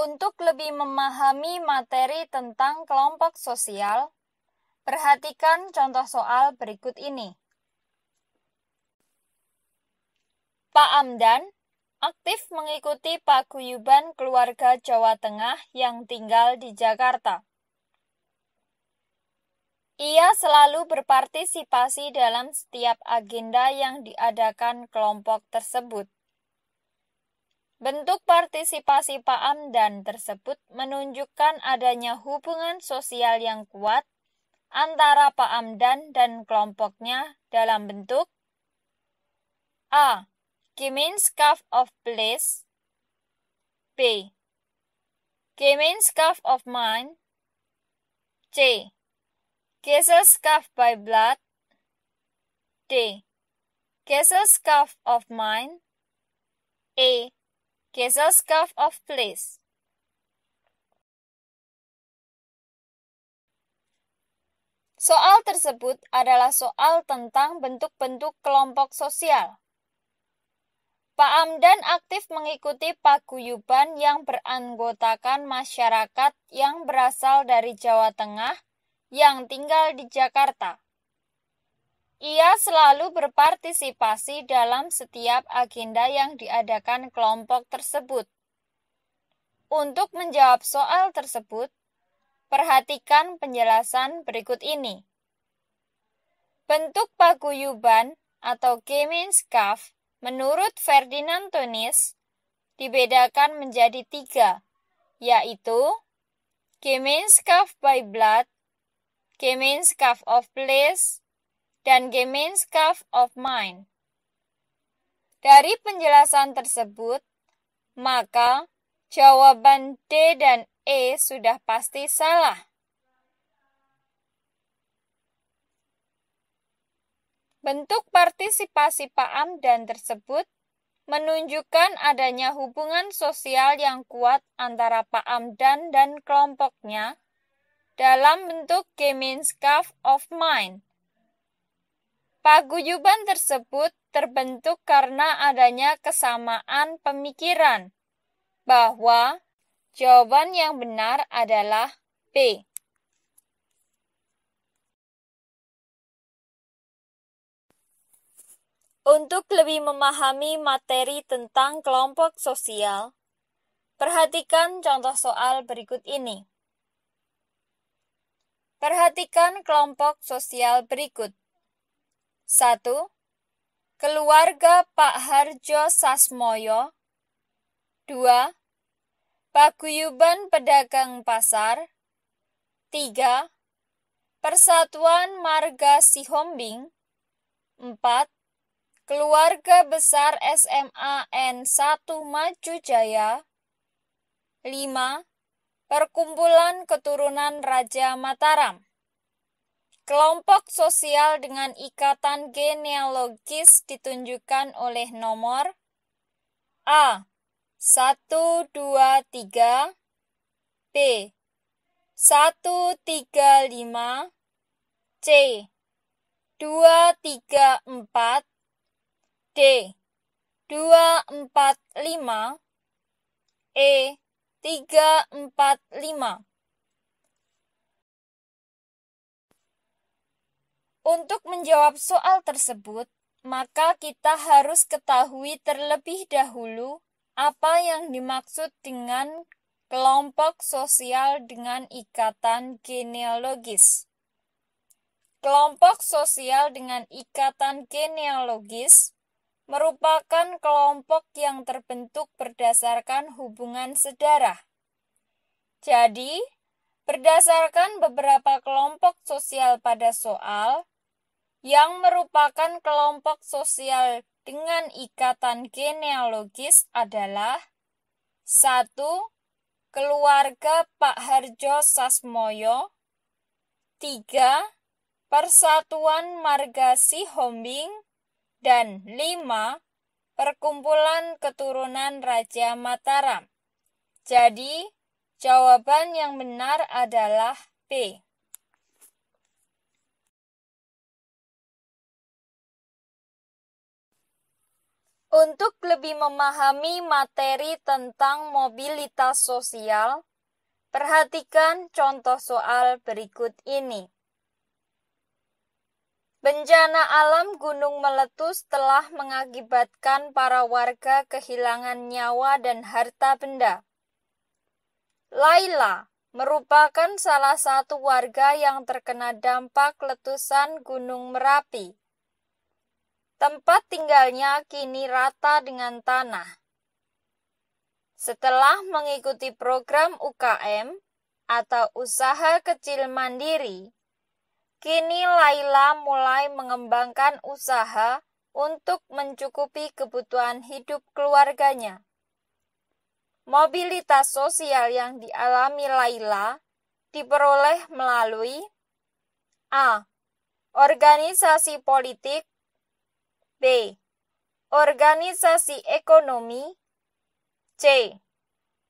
Untuk lebih memahami materi tentang kelompok sosial, perhatikan contoh soal berikut ini. Pak Amdan aktif mengikuti paguyuban keluarga Jawa Tengah yang tinggal di Jakarta. Ia selalu berpartisipasi dalam setiap agenda yang diadakan kelompok tersebut. Bentuk partisipasi Pak Amdan tersebut menunjukkan adanya hubungan sosial yang kuat antara Pak Amdan dan kelompoknya dalam bentuk A. Gemeenschap of place. B. Gemeenschap of mind. C. Geselschap by blood. D. Geselschap of mind. E. Geselschap of place. Soal tersebut adalah soal tentang bentuk-bentuk kelompok sosial. Pak Amdan aktif mengikuti paguyuban yang beranggotakan masyarakat yang berasal dari Jawa Tengah yang tinggal di Jakarta. Ia selalu berpartisipasi dalam setiap agenda yang diadakan kelompok tersebut. Untuk menjawab soal tersebut, perhatikan penjelasan berikut ini. Bentuk paguyuban atau Gemeenschap menurut Ferdinand Tönnies dibedakan menjadi 3, yaitu Gemeenschap by blood, Gemeenschap of place, dan Gemeenschap of mind. Dari penjelasan tersebut, maka jawaban D dan E sudah pasti salah. Bentuk partisipasi Pak Amdan tersebut menunjukkan adanya hubungan sosial yang kuat antara Pak Amdan dan kelompoknya dalam bentuk Gemeenschap of mind. Paguyuban tersebut terbentuk karena adanya kesamaan pemikiran, bahwa jawaban yang benar adalah B. Untuk lebih memahami materi tentang kelompok sosial, perhatikan contoh soal berikut ini. Perhatikan kelompok sosial berikut. 1. Keluarga Pak Harjo Sasmoyo. 2. Paguyuban pedagang pasar. 3. Persatuan Marga Sihombing. 4. Keluarga besar SMA N1 Maju Jaya. 5. Perkumpulan Keturunan Raja Mataram. Kelompok sosial dengan ikatan genealogis ditunjukkan oleh nomor A. 1, 2, 3. B. 1, 3, 5. C. 2, 3, 4. D. 2, 4, 5. E. 3, 4, 5. Untuk menjawab soal tersebut, maka kita harus ketahui terlebih dahulu apa yang dimaksud dengan kelompok sosial dengan ikatan genealogis. Kelompok sosial dengan ikatan genealogis merupakan kelompok yang terbentuk berdasarkan hubungan sedarah. Jadi, berdasarkan beberapa kelompok sosial pada soal, yang merupakan kelompok sosial dengan ikatan genealogis adalah 1. Keluarga Pak Harjo Sasmoyo. 3. Persatuan Marga Sihombing. Dan 5. Perkumpulan Keturunan Raja Mataram. Jadi, jawaban yang benar adalah B. Untuk lebih memahami materi tentang mobilitas sosial, perhatikan contoh soal berikut ini. Bencana alam gunung meletus telah mengakibatkan para warga kehilangan nyawa dan harta benda. Laila merupakan salah satu warga yang terkena dampak letusan Gunung Merapi. Tempat tinggalnya kini rata dengan tanah. Setelah mengikuti program UKM atau usaha kecil mandiri, kini Laila mulai mengembangkan usaha untuk mencukupi kebutuhan hidup keluarganya. Mobilitas sosial yang dialami Laila diperoleh melalui A. Organisasi politik, B. Organisasi ekonomi, C.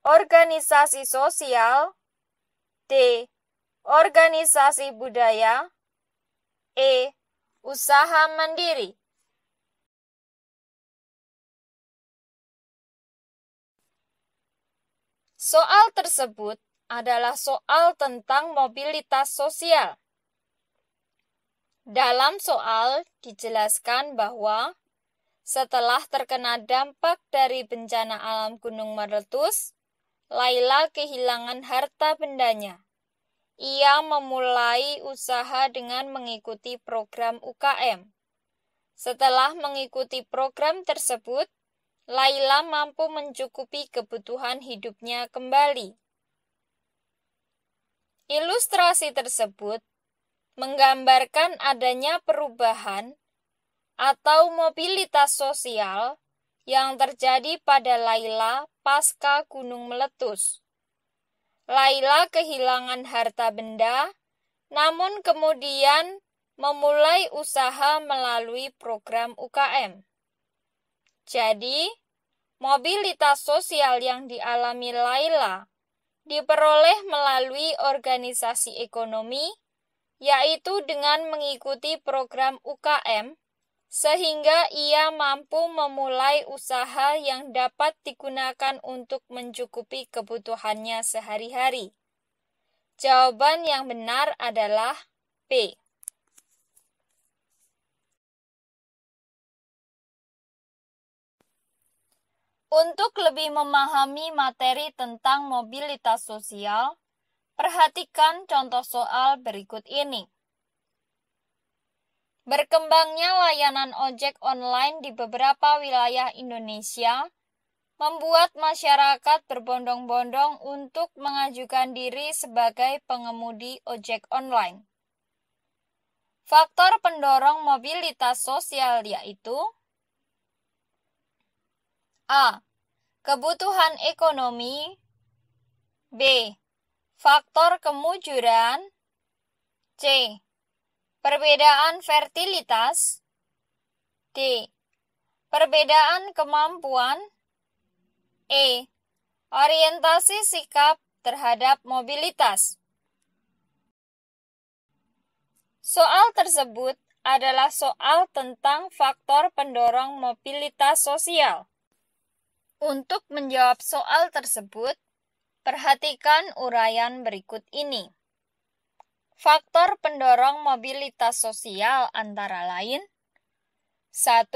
Organisasi sosial, D. Organisasi budaya, E. Usaha mandiri. Soal tersebut adalah soal tentang mobilitas sosial. Dalam soal dijelaskan bahwa setelah terkena dampak dari bencana alam gunung meletus, Laila kehilangan harta bendanya. Ia memulai usaha dengan mengikuti program UKM. Setelah mengikuti program tersebut, Laila mampu mencukupi kebutuhan hidupnya kembali. Ilustrasi tersebut menggambarkan adanya perubahan atau mobilitas sosial yang terjadi pada Laila pasca gunung meletus. Laila kehilangan harta benda, namun kemudian memulai usaha melalui program UKM. Jadi, mobilitas sosial yang dialami Laila diperoleh melalui organisasi ekonomi, yaitu dengan mengikuti program UKM, sehingga ia mampu memulai usaha yang dapat digunakan untuk mencukupi kebutuhannya sehari-hari. Jawaban yang benar adalah B. Untuk lebih memahami materi tentang mobilitas sosial, perhatikan contoh soal berikut ini. Berkembangnya layanan ojek online di beberapa wilayah Indonesia membuat masyarakat berbondong-bondong untuk mengajukan diri sebagai pengemudi ojek online. Faktor pendorong mobilitas sosial yaitu A. Kebutuhan ekonomi, B. Faktor kemujuran, C. Perbedaan fertilitas, D. Perbedaan kemampuan, E. Orientasi sikap terhadap mobilitas. Soal tersebut adalah soal tentang faktor pendorong mobilitas sosial. Untuk menjawab soal tersebut, perhatikan uraian berikut ini. Faktor pendorong mobilitas sosial antara lain 1.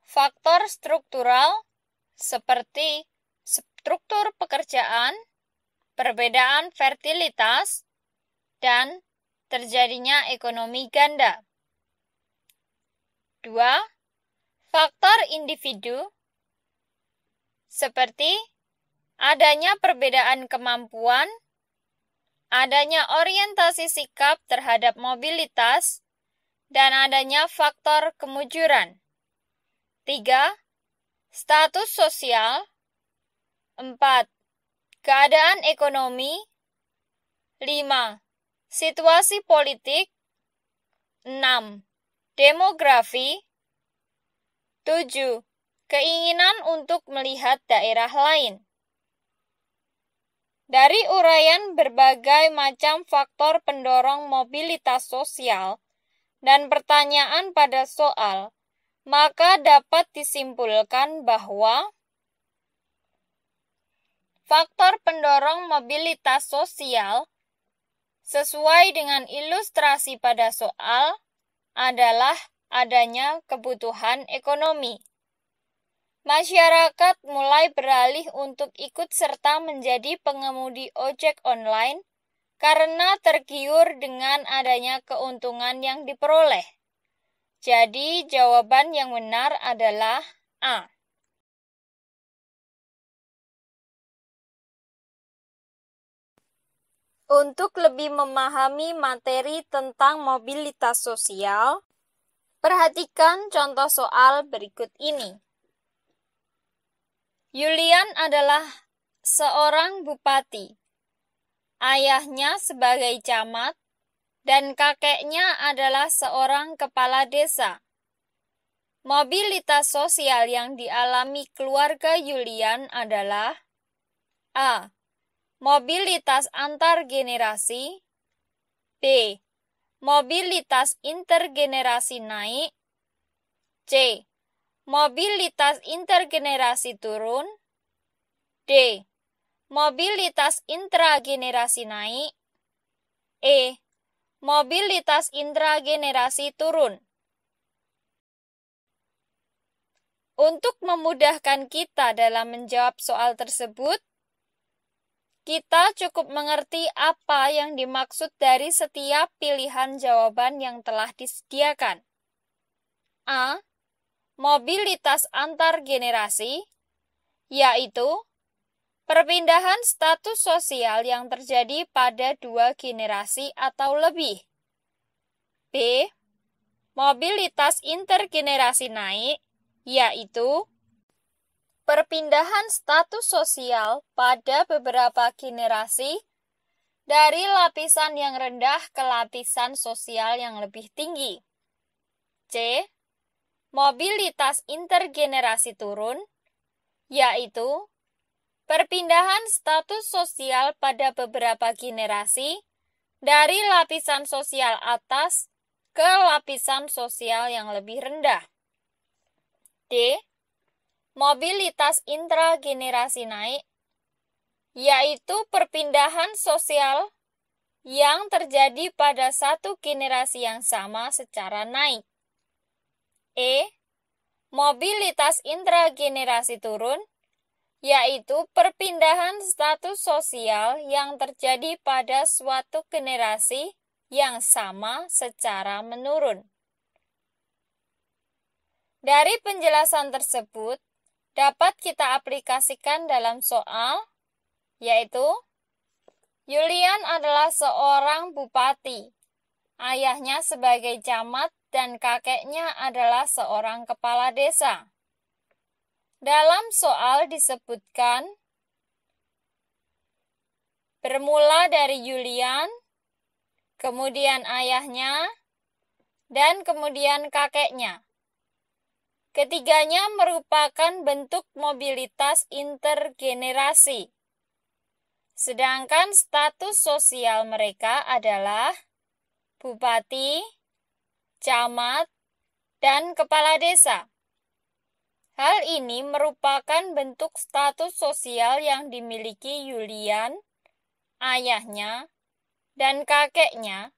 Faktor struktural seperti struktur pekerjaan, perbedaan fertilitas, dan terjadinya ekonomi ganda. 2. Faktor individu seperti adanya perbedaan kemampuan, adanya orientasi sikap terhadap mobilitas, dan adanya faktor kemujuran. 3. Status sosial. 4. Keadaan ekonomi. 5. Situasi politik. 6. Demografi. 7. Keinginan untuk melihat daerah lain. Dari uraian berbagai macam faktor pendorong mobilitas sosial dan pertanyaan pada soal, maka dapat disimpulkan bahwa faktor pendorong mobilitas sosial sesuai dengan ilustrasi pada soal adalah adanya kebutuhan ekonomi. Masyarakat mulai beralih untuk ikut serta menjadi pengemudi ojek online karena tergiur dengan adanya keuntungan yang diperoleh. Jadi, jawaban yang benar adalah A. Untuk lebih memahami materi tentang mobilitas sosial, perhatikan contoh soal berikut ini. Yulian adalah seorang bupati. Ayahnya sebagai camat dan kakeknya adalah seorang kepala desa. Mobilitas sosial yang dialami keluarga Yulian adalah A. Mobilitas antar generasi. B. Mobilitas intergenerasi naik. C. Mobilitas intergenerasi turun. D. Mobilitas intragenerasi naik. E. Mobilitas intragenerasi turun. Untuk memudahkan kita dalam menjawab soal tersebut, kita cukup mengerti apa yang dimaksud dari setiap pilihan jawaban yang telah disediakan. A. Mobilitas antar generasi, yaitu perpindahan status sosial yang terjadi pada dua generasi atau lebih. B. Mobilitas intergenerasi naik, yaitu perpindahan status sosial pada beberapa generasi dari lapisan yang rendah ke lapisan sosial yang lebih tinggi. C. Mobilitas intergenerasi turun, yaitu perpindahan status sosial pada beberapa generasi dari lapisan sosial atas ke lapisan sosial yang lebih rendah. D. Mobilitas intragenerasi naik, yaitu perpindahan sosial yang terjadi pada satu generasi yang sama secara naik. E. Mobilitas intragenerasi turun, yaitu perpindahan status sosial yang terjadi pada suatu generasi yang sama secara menurun. Dari penjelasan tersebut, dapat kita aplikasikan dalam soal, yaitu Yulian adalah seorang bupati. Ayahnya sebagai camat dan kakeknya adalah seorang kepala desa. Dalam soal disebutkan bermula dari Yulian, kemudian ayahnya, dan kemudian kakeknya. Ketiganya merupakan bentuk mobilitas intergenerasi. Sedangkan status sosial mereka adalah bupati, camat, dan kepala desa. Hal ini merupakan bentuk status sosial yang dimiliki Yulian, ayahnya, dan kakeknya,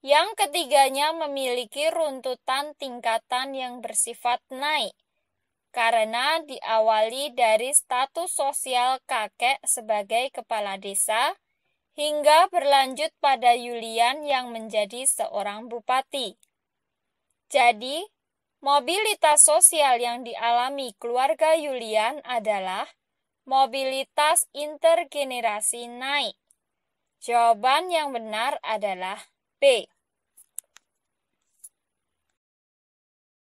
yang ketiganya memiliki runtutan tingkatan yang bersifat naik, karena diawali dari status sosial kakek sebagai kepala desa, hingga berlanjut pada Yulian yang menjadi seorang bupati. Jadi, mobilitas sosial yang dialami keluarga Yulian adalah mobilitas intergenerasi naik. Jawaban yang benar adalah B.